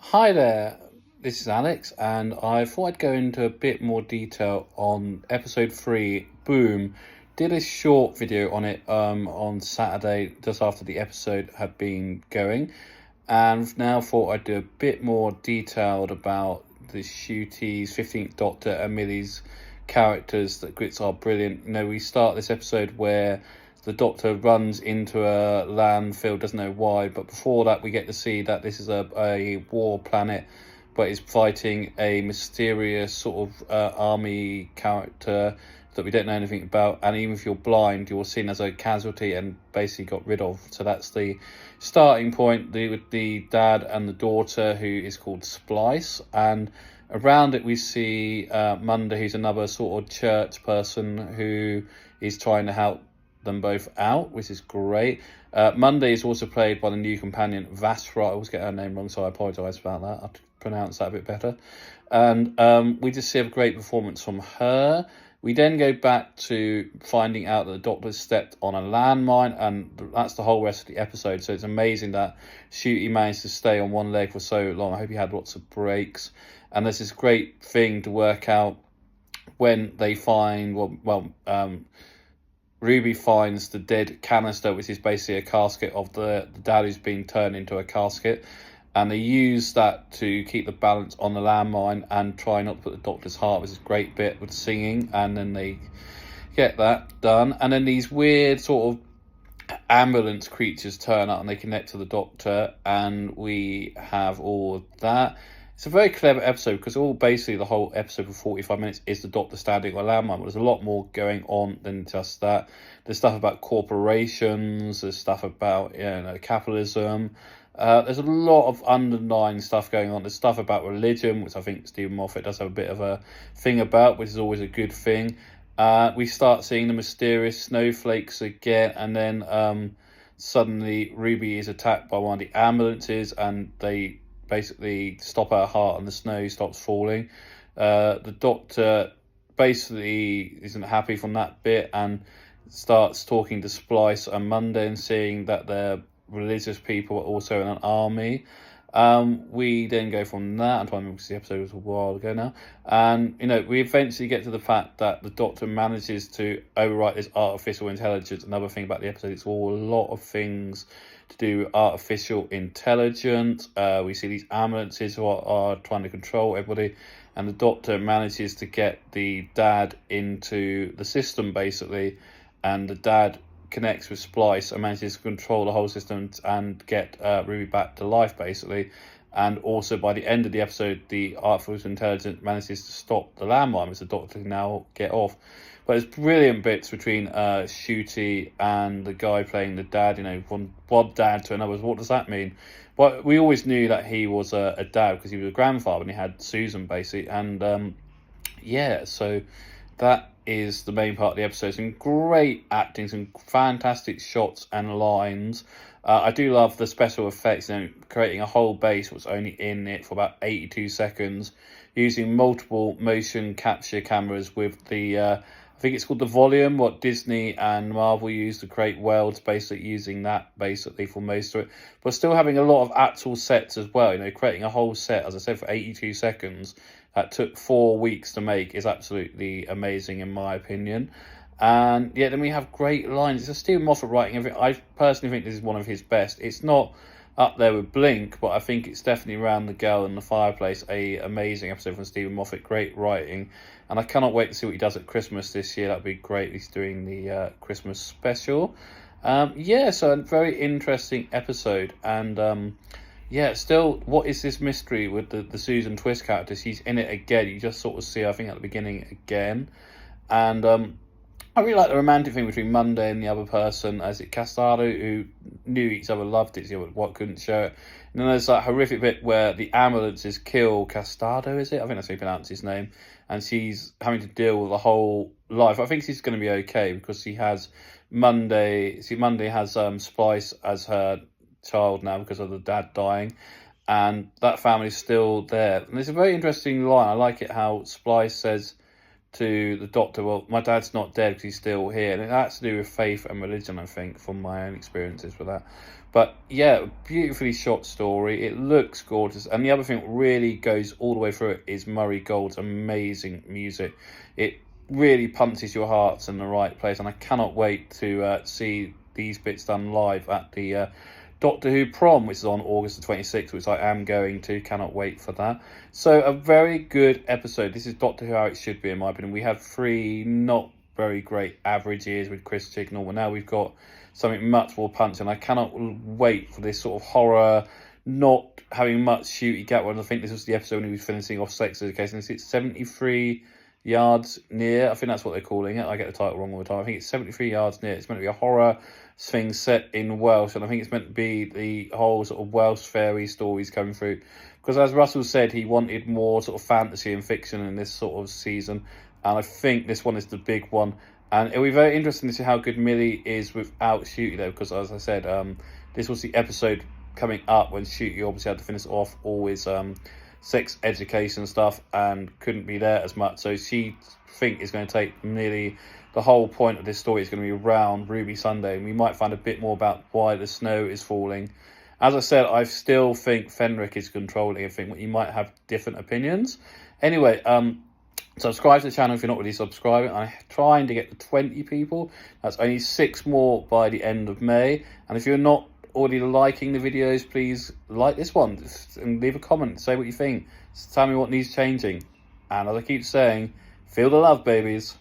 Hi there, this is Alex, and I thought I'd go into a bit more detail on episode 3, Boom. Did a short video on it on Saturday, just after the episode had been going, and now thought I'd do a bit more detailed about the Shooties, 15th Doctor, and Millie's characters that grits are brilliant. We start this episode where the Doctor runs into a landfill, doesn't know why, but before that we get to see that this is a war planet, but is fighting a mysterious sort of army character that we don't know anything about, and even if you're blind, you're seen as a casualty and basically got rid of. So that's the starting point, with the dad and the daughter, who is called Splice, and around it we see Monday, who's another sort of church person who is trying to help them both out, which is great. Monday is also played by the new companion Vasra. I always get her name wrong, so I apologise about that. I'll pronounce that a bit better. And we just see a great performance from her. We then go back to finding out that the Doctor stepped on a landmine, and that's the whole rest of the episode. So it's amazing that Shooty managed to stay on one leg for so long. I hope he had lots of breaks. And there's this great thing to work out when they find, Ruby finds the dead canister, which is basically a casket of the dad who's been turned into a casket. And they use that to keep the balance on the landmine and try not to put the Doctor's heart, which is a great bit with singing. And then they get that done. And then these weird sort of ambulance creatures turn up and they connect to the Doctor. And we have all of that. It's a very clever episode because basically the whole episode for 45 minutes is the Doctor standing on a landmine. But there's a lot more going on than just that. There's stuff about corporations. There's stuff about capitalism. There's a lot of underlying stuff going on. There's stuff about religion, which I think Stephen Moffat does have a bit of a thing about, which is always a good thing. We start seeing the mysterious snowflakes again, and then suddenly Ruby is attacked by one of the ambulances, and they basically stop her heart and the snow stops falling. The Doctor basically isn't happy from that bit and starts talking to Splice and Monday and seeing that they're religious people are also in an army. We then go from that. I'm trying to remember because the episode was a while ago now. And, we eventually get to the fact that the Doctor manages to overwrite this artificial intelligence. Another thing about the episode, it's all a lot of things to do with artificial intelligence. We see these ambulances who are trying to control everybody. And the Doctor manages to get the dad into the system, basically. And the dad connects with Splice and manages to control the whole system and get Ruby back to life, basically. And also by the end of the episode, the artificial intelligence manages to stop the landmine, which the Doctor can now get off. But it's brilliant bits between Shooty and the guy playing the dad, from one dad to another. What does that mean? Well, we always knew that he was a dad because he was a grandfather and he had Susan, basically. And so that is the main part of the episode. Some great acting, some fantastic shots and lines. I do love the special effects, creating a whole base was only in it for about 82 seconds, using multiple motion capture cameras with the, I think it's called the volume, what Disney and Marvel used to create worlds, basically using that basically for most of it. But still having a lot of actual sets as well, creating a whole set, as I said, for 82 seconds. That took 4 weeks to make is absolutely amazing in my opinion. And then we have great lines. It's a Stephen Moffat writing everything. I personally think this is one of his best. It's not up there with Blink, but I think it's definitely around The Girl in the Fireplace. A amazing episode from Stephen Moffat. Great writing. And I cannot wait to see what he does at Christmas this year. That'd be great. He's doing the Christmas special. So a very interesting episode. And still, what is this mystery with the Susan Twist character? She's in it again. You just sort of see her, I think, at the beginning again. And I really like the romantic thing between Monday and the other person, as it Castaldo, who knew each other, loved each other, what couldn't show it. And then there's that horrific bit where the ambulances kill Castaldo, is it? I think that's how you pronounce his name. And she's having to deal with the whole life. I think she's going to be okay because she has Monday. Monday has Splice as her child now because of the dad dying, and that family's still there. And there's a very interesting line. I like it how Splice says to the Doctor, well, my dad's not dead because he's still here. And it has to do with faith and religion, I think, from my own experiences with that. But yeah, beautifully shot story. It looks gorgeous. And the other thing that really goes all the way through it is Murray Gold's amazing music. It really punches your hearts in the right place. And I cannot wait to see these bits done live at the Doctor Who prom, which is on August the 26th, which I am going to. Cannot wait for that. So a very good episode. This is Doctor Who how it should be, in my opinion. We had 3 not very great average years with Chris Chibnall, but now we've got something much more punching. I cannot wait for this sort of horror, not having much shooty gap. I think this was the episode when he was finishing off Sex Education. It's 73 yards near. I think that's what they're calling it. I get the title wrong all the time. I think it's 73 yards near. It's meant to be a horror thing set in Welsh, and I think it's meant to be the whole sort of Welsh fairy stories coming through. Because as Russell said, he wanted more sort of fantasy and fiction in this sort of season, and I think this one is the big one. And it'll be very interesting to see how good Millie is without Shooty, though, because as I said, this was the episode coming up when Shooty obviously had to finish off all his sex education stuff and couldn't be there as much. So she think is going to take nearly the whole point of this story is going to be around Ruby Sunday, and we might find a bit more about why the snow is falling. As I said, I still think Fenric is controlling everything, but you might have different opinions. Anyway, subscribe to the channel if you're not already subscribing. I'm trying to get to 20 people. That's only 6 more by the end of May. And if you're not already liking the videos, please like this one and leave a comment. Say what you think. Tell me what needs changing. And as I keep saying, feel the love, babies.